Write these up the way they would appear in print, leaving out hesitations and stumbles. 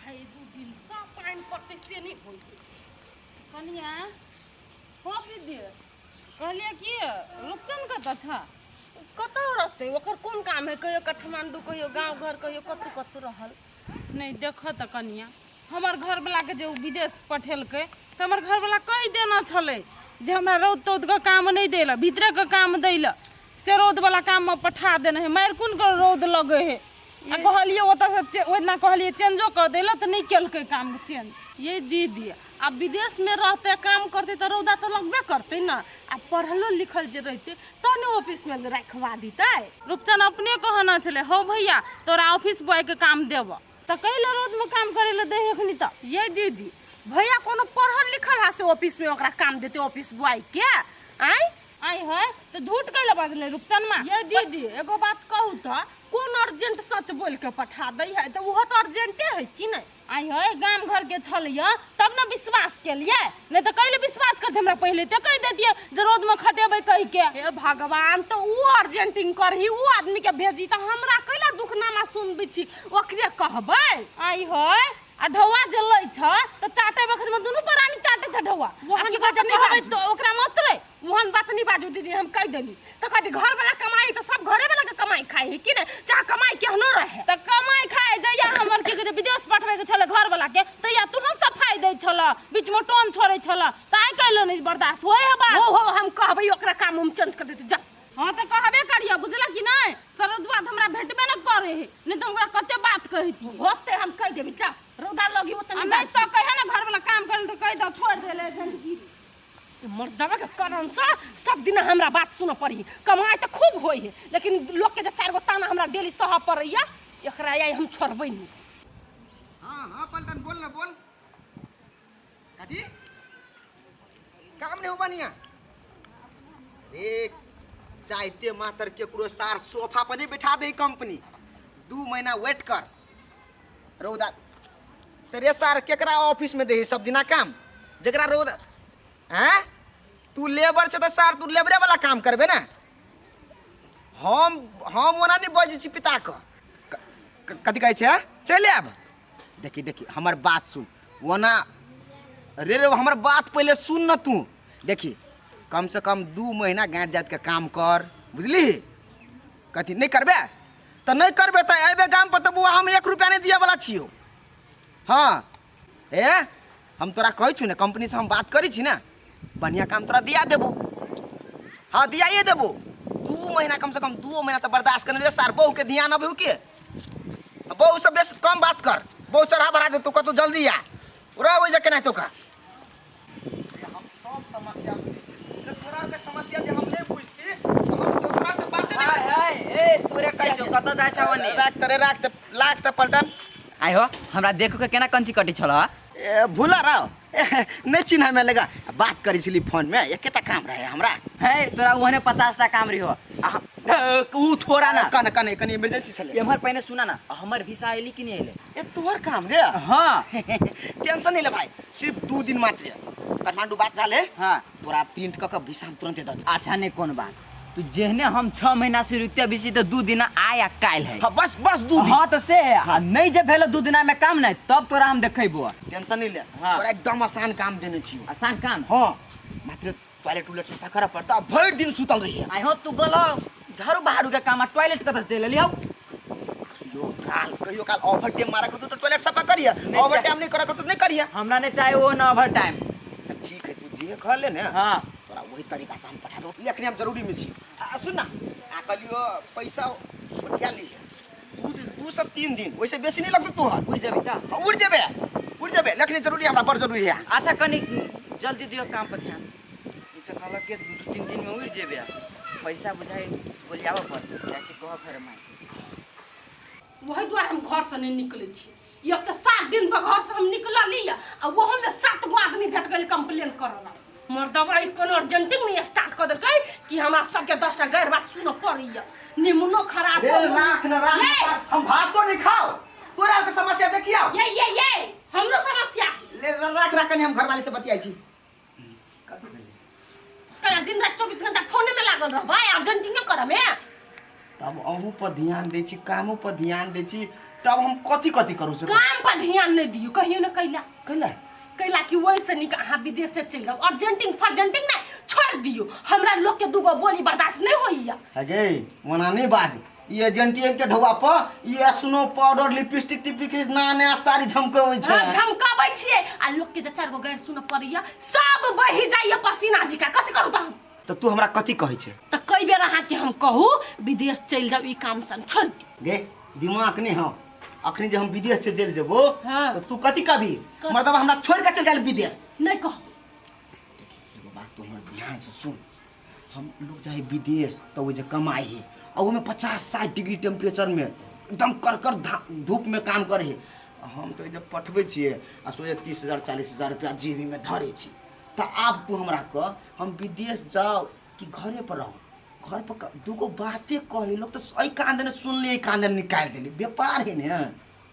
है 2 दिन सब पानी पड़ते से नहीं होई कनिया हो दीदी कहलिए कि रुपचन कत छ कत रहते ओकर कौन काम है कहियो काठमांडू कहियो गांव घर कहियो कतु कतु रहल नहीं देख त कनिया हमर घर वाला के जो विदेश पठेलकै त हमर घर वाला कहि देना छले जे हमरा रौद तौद के काम नहीं देला भीतर के काम दैला से रौद वाला काम में पठा देना है मार कुन के रौद लगे है आ कहलिए ओता से ओतना कहलिए चेंजो कर देला त नहीं केलकै काम चेंज ये दीदी अब विदेश में रहते काम करते तो रौदा तो लगबे करते ना अब पढ़लो लिखल जे रहते तो ने ऑफिस में रखवा दीते रूपचन अपने कहना चले हो भैया तोरा ऑफिस बॉय के काम देव तो कैले रोज में काम करे ले दे एखनी त ये दीदी भैया कोनो पढ़ल लिखल है से ऑफिस में ओकरा काम देते ऑफिस बॉय के आई है तो झूठ कैले बदले रूपचन में ये दीदी एगो बात कहू त कौन अर्जेंट सच बोल के पठा दे है तो वो तो अर्जेंटे है कि नहीं आई है गांव घर के छलिए तब ना विश्वास के लिए नहीं तो कैले विश्वास करते हमरा पहले तो कह देतिए जे रोड में खटेबे कह के हे भगवान तो वो अर्जेंटिंग करही वो आदमी के भेजी तो हमरा कैला दुखनामा सुनबी छी ओकरे कहबै आई है आ ढौआ जलै छ तो चाटे वक्त में दुनु प्राणी चाटे छ ढौआ वहां के जब नहीं होबै तो ओकरा मत रे वहां बात नहीं बाजू दीदी हम कह देली तो कहती घर वाला कमाई तो सब घरे वाला के कमाई खाए है कि नहीं चाह कमाई केहनो रहे तो कमाई खाए जइया हमर के विदेश पठवे के छले घर वाला के तो या तू सफाई दे छल बीच में टोन छोड़े छल ताई कैलो नहीं बर्दाश्त होए है बात हो हम कहबै ओकरा काम हम चेंज कर देते जा हां तो कहबे करिया बुझला कि नहीं सरद बात हमरा भेटबे न करे है नहीं तो हमरा कते बात कहती होते हम कह देबी चा रौदा लगी ओतने नहीं सब कहे ना घर वाला काम करे तो कह दो छोड़ देले घंटी मर्दवा के कारण से सब दिन हमरा बात सुन पड़ी कमाई तो खूब होई है लेकिन लोग के जे 4 गो ताना हमरा डेली सह पड़ैया एकरा आई हम छोड़बै नहीं हां हां पलटन बोल ना बोल कथी काम नहीं हो बनिया रे चाहते मातर केकरो सार सोफा पर नहीं बैठा दे कंपनी 2 महीना वेट कर रौदा तेरे सार केकरा ऑफिस में दे सब दिना काम जकरा रौदा हैं तू लेबर छ त सार तू लेबरे वाला काम करबे ना हम ओना नहीं बजै छी पिता क कथी कहै छै चले आब देखी हमर बात सुन ओना रे हमर बात पहले सुन न तू देखी कम से कम 2 महीना गाँठ जात के काम कर बुझली कथी नहीं करबे तो नहीं करबे तो अबे गाम पर तो हम 1 रुपया नहीं दिया वाला छियो हाँ ए हम तोरा कहै छु ना कंपनी से हम बात करी छी ना बढ़िया काम तोरा दिया देबो हाँ दियाइए देबो 2 महीना कम से कम 2 महीना तो बर्दाश्त करने रे सार बहू के ध्यान अबे के बहू से बेस कम बात कर बहू चढ़ा बढ़ा दे तू कतो जल्दी आ रह वही जके नहीं तो का हम सब समस्या तोरा के समस्या जे हम नहीं बुझती हम तोरा से बात नहीं ए तोरे कह जो कत जा छ ओने राख त लाख त पलटन आइ हो हमरा देखो के केना कंची कटी छल भूला रहो नहीं चिन्ह में लगा बात करी छली फोन में एकेटा काम रहे हमरा है तोरा ओने 50 टा काम रही हो ऊ थोड़ा ना कने इमरजेंसी छले एमहर पहले सुना ना हमर वीसा आइली कि नहीं आइले ए तोहर काम रे हां टेंशन नहीं ले भाई सिर्फ 2 दिन मात्र काठमांडू बात भाले हां तोरा प्रिंट क के वीसा तुरंत दे अच्छा नहीं कोन बात तू जेहने हम 6 महीना से रुकते बिसी तो 2 दिन आया काल है हां बस 2 दिन हां तो से है नहीं जे भेलो 2 दिना में काम नहीं तब तोरा हम देखैबो टेंशन नहीं ले हाँ। तोरा एकदम आसान काम देने छी आसान काम हां मात्र टॉयलेट उलेट सफा कर पड़ता भर दिन सुतल रही आइ हो तू गलो झाड़ू बहारू के काम टॉयलेट कत से ले लियो कहियो काल ओवर टाइम मारा कर तो टॉयलेट सफा करिए ओवर टाइम नहीं करा कर तो नहीं करिए हमरा ने चाहे वो ना ओवर टाइम ठीक है तू जे कर ले ना हां तोरा वही तरीका से हम पठा दो लेकिन हम जरूरी में छी सुन ना आ कलियो पैसा क्या ली 2 से 3 दिन वैसे बेसी नहीं लगत तोहर उड़ जेबी त उड़ जेबे लेकिन जरूरी हमरा पर जरूरी है अच्छा कनी जल्दी दियो काम पर ध्यान ई त कहला के 2-3 दिन में उड़ जेबे पैसा बुझाई बोलियावा पर चाची कह फेर माई वही द्वारा हम घर से नहीं निकले छी एक तो 7 दिन पर घर से हम निकला लिया और वो में 7 गो आदमी भेट गए कंप्लेन करला मर्दवा कोनो अर्जेंटिंग नहीं स्टार्ट कर देलकै कि हमरा सबके 10 टा गैर बात सुन पड़िया निमनो खराब रे राख न राख हम भात तो नहीं खाओ तोरा के समस्या देखियो ये हमरो समस्या ले राख कनी हम घर वाले से बतियाई छी कल दिन रात 24 घंटा फोन में लागल रह भाई अर्जेंटिंग करमे तब अहू पर ध्यान दे छी कामों पर ध्यान दे छी तब हम कथी कथी करू से काम पर ध्यान नहीं दियो कहियो ना कैला कैला कैला कि वैसे निक अहाँ विदेश से चल जाओ अर्जेंटिंग फर्जेंटिंग नहीं छोड़ दियो हमरा लोग के दूगो बोली बर्दाश्त नहीं होइया अगे वना नहीं बाज ये एजेंटिए के ढोबा पर ये स्नो पाउडर लिपस्टिक टिपिक नया नया साड़ी झमकाबै छै झमकाबै छियै आ लोग के जे चार गो गैर सुन पड़िया सब बही जाइया पसीना जी का कथी करू तो तू हमरा कथी कहै छै त कई बेर अहाँ के हम कहू विदेश चल जाओ ई काम सन छोड़ दी गे दिमाग नहीं हो अखनी जे हम विदेश से चल जेबो हाँ। तो तू कथी कहबी मतलब हमरा छोड़ के चल गेल विदेश नहीं कह देखी एगो बात तू हमर ध्यान से सुन हम लोग जाए विदेश तो वो जे कमाई है और वो में 50-60 डिग्री टेम्परेचर में एकदम कर धूप में काम करे है हम तो जब पठबै छियै आ सोचे 30,000 40,000 रुपया जेबी में धरे छी तो आब तू हमरा कह हम विदेश जाओ कि घरे पर रहो घर पर दूगो बातें कहे लोग तो सही कांदे ने सुन लिए कांदे निकाल देली व्यापार है ने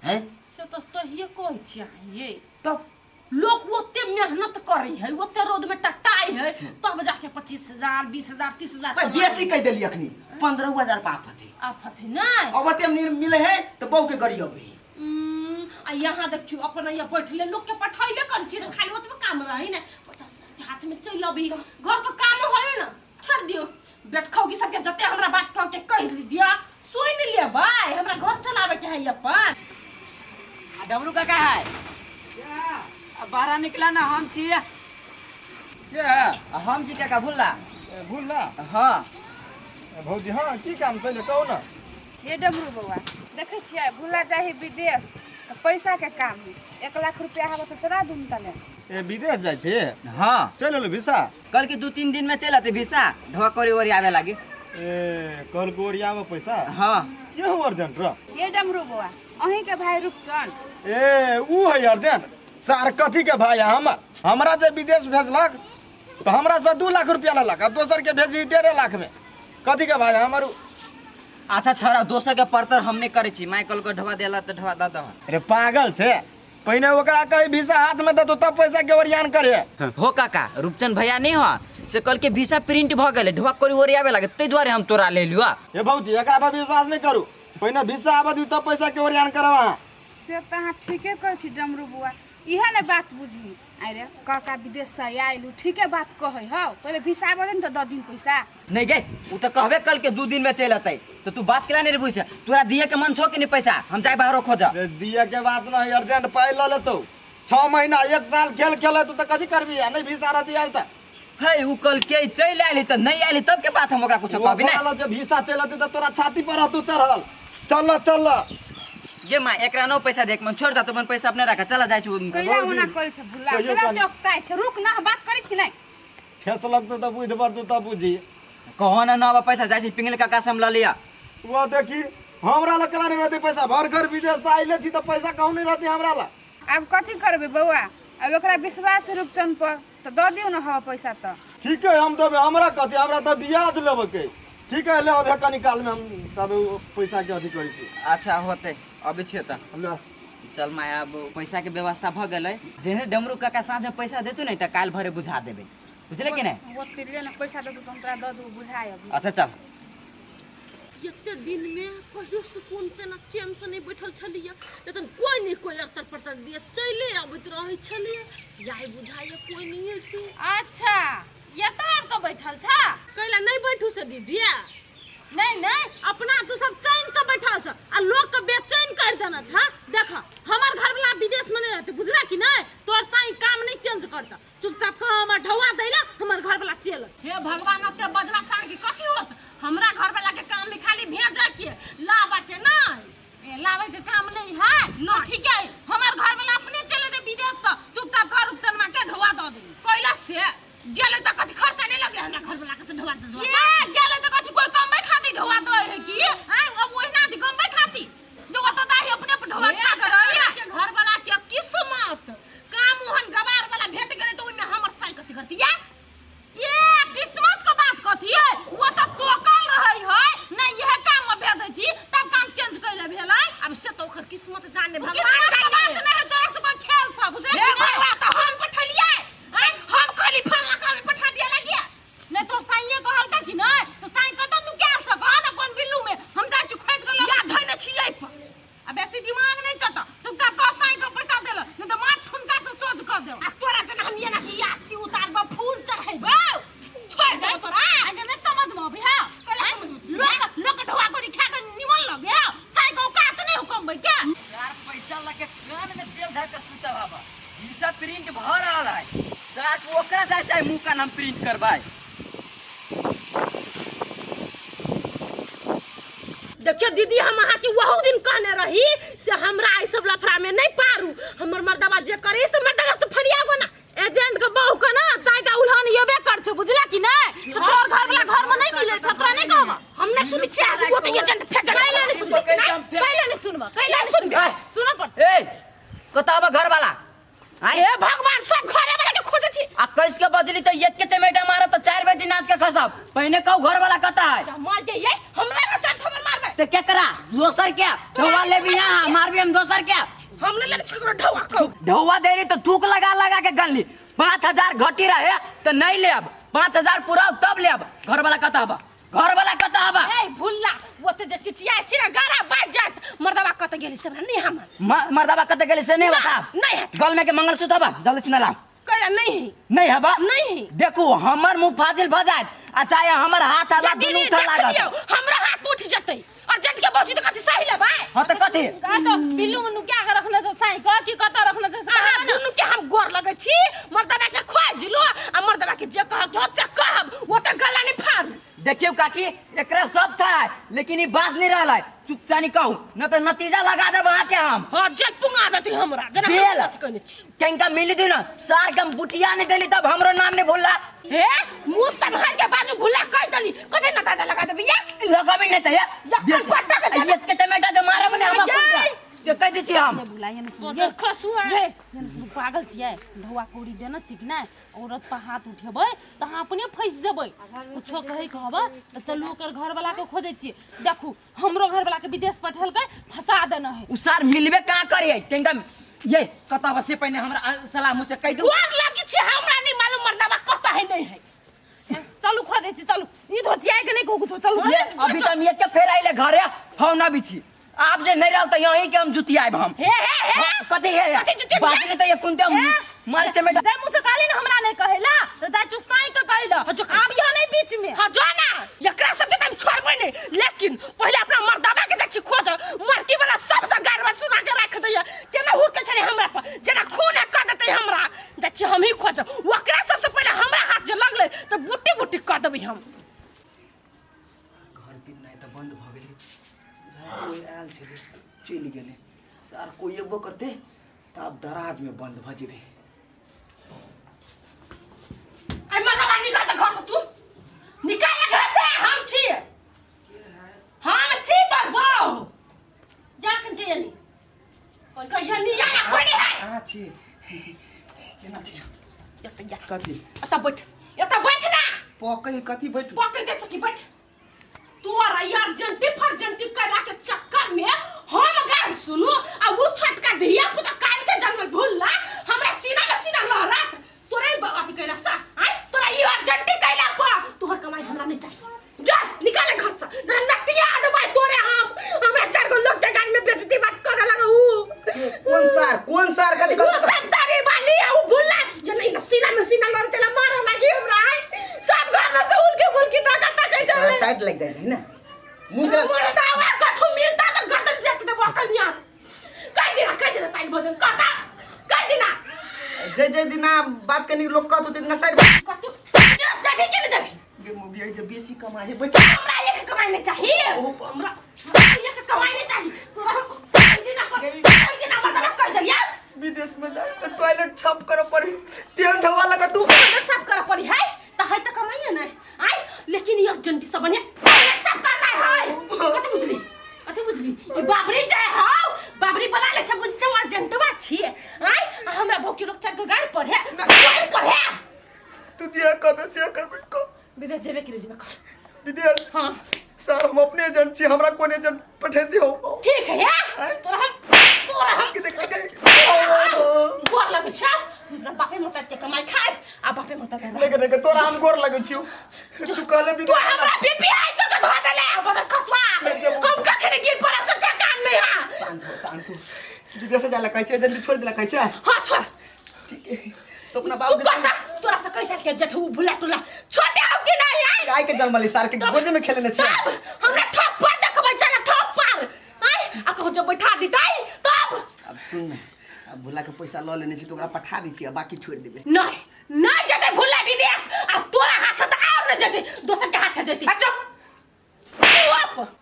हैं से तो सही कहै छियै तब लोग ओते मेहनत करी है ओते रोद में टटाई है तब जाके 25,000 20,000 30,000 बेसी कह देली अखनी 15,000 आफत है आफत है नहीं ओवर टाइम मिले है तो बहु के गरी अबे आ यहाँ देखियो अपन यहाँ बैठले लोग के पठाइबे कर छी खाली ओतबे काम रही ने 50,000 के हाथ में चल अभी घर का काम होय ना छोड़ दियो बेट खाओगी सबके जते हमरा बात कह के कह दिया सुन ले भाई हमरा घर चलावे के है अपन डमरू का है अब बाहर निकला ना हम छिए क्या हम जी का भूलला भूलना हाँ भौजी हाँ की काम छै कहू ना ये डमरू बउआ देखे छियै भूला जाही विदेश तो पैसा के काम है 1 लाख रुपया हवा तो चला दूम तले ए विदेश जाइ छै हाँ चल लो वीसा कल के 2-3 दिन में चलते वीसा ढोआ करे ओरी आवे लागे ए कल को ओरियावे पैसा हाँ ये हो अर्जेंट र ये डमरू बउआ अही के भाई रुपचन ए ऊ है अर्जेंट सार कथी के भाई हमरा जे विदेश भेजलक तो हमरा से 2 लाख रुपया लेलक आ दोसर के भेजी 1.5 लाख में कथी के भाई हमर अच्छा छोरा दोसर के पड़तर हम नहीं करे छी माइकल को ढवा देला तो ढवा द दह अरे पागल छे पहिने ओकरा कही वीसा हाथ में दतो तब पैसा के ओरियान करे हो काका रूपचंद भैया नहीं हो से कल के वीसा प्रिंट भ गेले ढवा करे ओरी आवे लागे तै द्वारे हम तोरा ले लियो ए भौजी एकरा पर विश्वास नहीं करू पहिने वीसा आबे दी तब पैसा के ओरियान करवा से तो अहाँ ठीके कहै छी डमरू बउआ इहे ने बात बुझी अरे काका विदेश से आइलू ठीके बात कहै हौ पहले वीसा आबे न तो 10 दिन पैसा नहीं गए उ तो कहबे कल के 2 दिन में चल अतै तो तू बात केला नहीं बुझ तोरा दिए के मन छो कि नहीं पैसा हम जाए बाहरो खोज रे दिया के बात नहीं अर्जेंट पाई ल लेतो 6 महीना 1 साल खेल खेले तू तो कथी करबी नहीं वीसा रहती आल त है उ कल के चल आइली तो नहीं आइली तब के बात हम ओकरा कुछ कहबी नहीं बोला जब वीसा चलत त तोरा छाती पर रहतू चढ़ल चल गे मां एकरा नो पैसा देख मन छोड़ दा तो मन पैसा अपने रखा चला जाय छु कैला ओना करै छ भुला कहियो केला कनी। देखताय छ रुक ना बात करै छी नहीं फैसलक तो बुझ बर तू तब बुझी कहो ना ना पैसा जाय छी पिंगल काका से हम ल लिया वो देखी हमरा ला कला नहीं रहती पैसा भर घर विदेश से आइले छी तो पैसा कहूं नहीं रहती हमरा ला अब कथी करबे बउआ अब ओकरा विश्वास रूपचन पर तो द दियो ना हवा पैसा तो ठीक है हम देबे हमरा कथी हमरा तो ब्याज लेबे के ठीक है ले अबे कनी काल में हम तब पैसा के अथी करै छी अच्छा होते अभी छियो त ले चल माया अब पैसा के व्यवस्था भ गेलै जेने डमरू काका साँझ में पैसा देतु नहीं त काल भरे बुझा देबे बुझले कि नहीं वो तिलिए ना पैसा दे तो तोरा द दू बुझाय अब अच्छा चल एते दिन में कहियो सुकून से ना चैन से नहीं बैठल छलिए लेकिन कोई नहीं कोई अतर पतर दिए चले आबैत रहे छलिए याई बुझाइए कोई नहीं है तू अच्छा ये तो आपका बैठल छा कैला नहीं बैठू से दीदी नहीं अपना तू सब चैन से बैठल छ आ लोग के बेचैन कर देना छ देख हमर घर वाला विदेश में नहीं रहते बुझला कि नहीं तोर साई काम नहीं चेंज करता चुपचाप कह हमर ढवा दैला हमर घर वाला चल हे भगवान के बजला साग की कथी होत हमरा घर वाला के काम में खाली भेजा के लावा के नहीं लावे के काम नहीं है ना ठीक है हमर घर वाला अपने चले दे विदेश से चुपचाप घर उपचन में के ढवा दे पहला से गेले त कथी खर्चा नहीं लगे हमरा घर वाला के ढवा दे ये गेले त कथी कोई कम खाती ढवा दे है की हैं अब वही ना दी कम खाती जो बता दाही अपने पर ढवा क्या कर घर वाला के किस्मत काम मोहन गवार वाला भेट गेले तो ओइ में हमर साई कथी करती ये किस्मत का बात कथी है वो तो तोकल रहई है ना यह काम में भेज छी तब काम चेंज कैले भेलै अब से तो ओकर किस्मत जाने भगवान साला के कान में तेल धर के सुता बाबा ई सब प्रिंट भर रहल है साथ ओकरा जैसे मुंह का नाम प्रिंट करवाए। देखियो दीदी हम अहाँ के वहू दिन कहने रही से हमरा आई सब लफड़ा में नहीं पारू हमर मर्दवा जे करे से मर्दवा से फरियागो ना एजेंट के बहू का ना चाइटा उल्हान येबे कर छ बुझला कि नहीं तो तोर घर वाला घर में नहीं मिले खतरा नहीं कहबा हमने सुनी छी आज वो तो एजेंट फेंक कैला नहीं सुनबा कैला नहीं सुनबा सुनो पर ए कताबा घर वाला ए भगवान सब घरे वाला के खोजे छी आ कैस के बदली तो एक के चमेटा मारा तो 4 बजे नाच के खसब पहले कहू घर वाला कता है मार के ये हमरा में चार थप्पड़ मारबे तो क्या करा दोसर क्या ढौवा ले भी यहाँ मार भी हम दोसर क्या हमने ले छकरो ढौआ को ढौवा दे रही तो थूक लगा लगा के गन ली 5000 घटी रहे तो नहीं ले अब 5000 पूरा तब ले अब घर वाला कता हबा घर वाला कता हबा ए भुल्ला वो तो जे चिचिया छी ना गारा बाज जात मर्दवा कत गेली सब नहीं हम मर्दवा कते गेली से नहीं बता नहीं है गल में के मंगलसूत्र हबा जल्दी से ना करा नहीं नहीं हबा नहीं देखो हमर मुंह फाजिल भ जात आ चाहे हमर हाथ आला दुनु उठा लागत हमरा हाथ उठ जतई और जट के बौजी तो कथि सही ले भाई हां तो कथि का तो पिल्लू मनु क्या कर रखने से सही का की कत रखने से सही दुनु के हम गोर लगे छी मर्दवा के खोज लो आ मर्दवा के जे कह के से कहब वो तो गला नहीं फाड़ देखियो काकी एकरा सब था लेकिन ई बास नहीं रहला चुपचानी कहू न तो नतीजा लगा दे वहां के हम हां जट पुंगा देती हमरा जना जेल हम कने छी केंका मिली दिन सार के बुटिया नहीं देली तब हमरो नाम नहीं भूलला हे मुंह संभाल के बाजू भुला कह दली कथे नतीजा लगा दे भैया लगाबी नहीं त या बट्टा के एक के टमाटर दे मारे मने हम से कह दी छी हम बुलाइए न सुन ये खसुआ ये पागल छियै ढौआ कोड़ी देना छी कि नहीं औरत पर हाथ उठेबै त हां अपने फंस जेबै कुछो कहे कहबा त चलू ओकर घर वाला के खोजै छी देखू हमरो घर वाला के विदेश पठेल के फंसा देना है उसार मिलबे का करिए केंका ये कतबा से पहले हमरा सलाह मुझ से कह दू और लागी छी हमरा नहीं मालूम मर्दवा कहता है नहीं है चलू खोजै छी चलू ई धोतिया के नहीं कहू चलू अभी त हम एक के फेर आइले घरे हौ ना बिछी आप जे नहीं रहल त यहीं के हम जुतियाब हम हे कथि है बाजी त ये कुंते मारे टमाटर जय मुझसे काली ना हमरा नहीं कहेला तो दाई चुस्ताई के कहला जो आब यहाँ नहीं बीच में हां जो ना एकरा सब के हम छोड़बै नहीं लेकिन पहले अपना मर्दवा के देखि खोज मरकी वाला सब से गारवा सुना के रख दैया केना हुर के छले हमरा पर जना खून कर देतै हमरा देखि हम ही खोज ओकरा सबसे पहले हमरा हाथ जे लगले तो बुट्टी बुट्टी कर देबै हम घर पिन नहीं तो बंद भ गेले कोई आयल छले चलि गेले सर कोई एबो करते तब दराज में बंद भ जेबे आई मर्दवा निकाल दे घर से तू निकाल घर से हम छी तोर बहू जा कन के यानी कोई का यानी याना कोई नहीं है आ छी केना छी या कथि अता बैठ ना पकई कथि बैठ पकड़ दे सकी बैठ तू और यार जंती फर जंती करा के चक्कर में हम गाल सुनो आ वो छटका धिया पुता काल के जंगल भूलला हमरा सीना में सीना लहरा तोरे बात कहला सा आई तोरा ई और जंती कहला पा तोहर कमाई हमरा नहीं चाहिए जा निकाल घर से नतिया दबाई तोरे हमरा चार गो लोग के गाड़ी में बेइज्जती बात करे लगा कौन सार कथि वो सब तारी वाली है वो भूलला जे नहीं सीना में सीना लड़ चला मारे लगी हमरा सब घर में से उनके मुल्की ताकत चले साइड लग जाए है ना मुंह के मुर्दावा कथु मिलता तो गर्दन फेंक दे बकनिया कह देना साइड भजन कहता कह देना जे दिना बात करनी लोग कहत होते ना साइड कतु जाबी के जाबी बे मूवी जे बेसी कमाए बैठ हमरा एक कमाई नहीं चाहिए हमरा एक कमाई नहीं चाहिए तोरा कह देना मतलब कह दे यार विदेश में जाए तो टॉयलेट साफ कर पड़ी तेल ढवा लगा तू साफ कर पड़ी है तो है तो कमाइए ना आई लेकिन ये जंती सब बने सब करना है कथि बुझली ई बाबरी जाय हाउ बाबरी बना ले छ बुझ छ और जंतवा छी आई हमरा बो के लोग चार को गाड़ी पर है तू दिया कबे से कर बैठ को विदेश जेबे के जेबे कर विदेश हां सर हम अपने एजेंट छी हमरा कोन एजेंट पठे दियो ठीक है यार तोरा हम के देख गोर लगे छ हमरा बापे मोटा के कमाई खाए आ बापे मोटा के लेके तोरा हम गोर लगे छी तू कहले भी तू हमरा बीपी आई तो धो देले बद खसवा हम कखने गिर पड़ा से काम नहीं हां शांत विदेश जाला कहै छै एजेंट छोड़ दिला कहै छै हां छोड़ ठीक है तो अपना बाबू के तोरा से कैसे के जठू भुला टुला छोटे हो कि नहीं आई के जलमली सार के गोदे में खेलने छै हमरा ठप पर देखबै चला ठप पर आई आ कहो जो बैठा दी दाई तब अब सुन ना अब भुला के पैसा ल लेने छी तो ओकरा पठा दी छी बाकी छोड़ देबे नहीं नहीं जते भूला विदेश आ तोरा हाथ से और न जते दोसर के हाथ से जते अच्छा चुप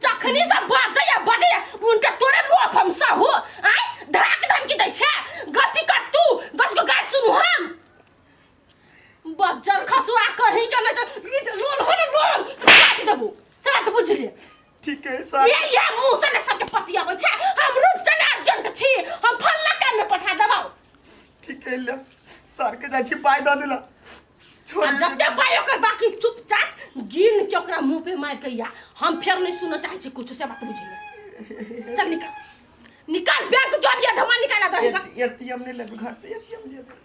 तखनी सब बजे उनके तोरे रोप हम सहु आय धड़ाक धमकी दै छे गलती कर तू गस को गाय सुनु हम बज्जर खसुआ कहीं के नहीं तो ई लोल हो लोल काट देबू सब बात बुझ ले ठीक है सर ये मुंह से न सबके पति आबै छे हम रूप चना जन के छी हम फल्ला टाइम में पठा देबौ ठीक है ले सर के जाई छी पाई द देला छोड़ अब जब तक पायो कर बाकी चुपचाप गिन के ओकरा मुंह पे मार के या हम फिर नहीं सुनना चाहे छी कुछ से बात बुझ ले चल निकाल निकाल बैंक जो अब ये ढमा निकाला दहेगा एटीएम नहीं लेबे घर से एटीएम ले दे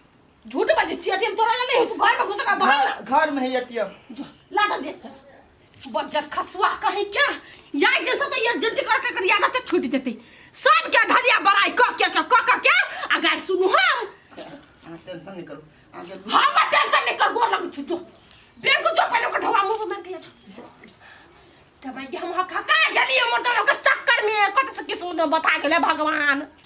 झूठ बाजी छी एटीएम तोरा ले नहीं हो तू घर में घुस का बाहर ला घर में है एटीएम जो ला दे देख चल बज्जर खसुआ कहीं क्या या जैसे तो ये जल्दी कर याद तक छूट जेती सब क्या धरिया बड़ाई क क्या अगर सुनु हम टेंशन नहीं करो आगे हम टेंशन नहीं कर गोर लग छुजो बैंक जो पहले को ढवा मुंह में के तब हम हका गेली हमर तो चक्कर में कत से किस्म बता गेले भगवान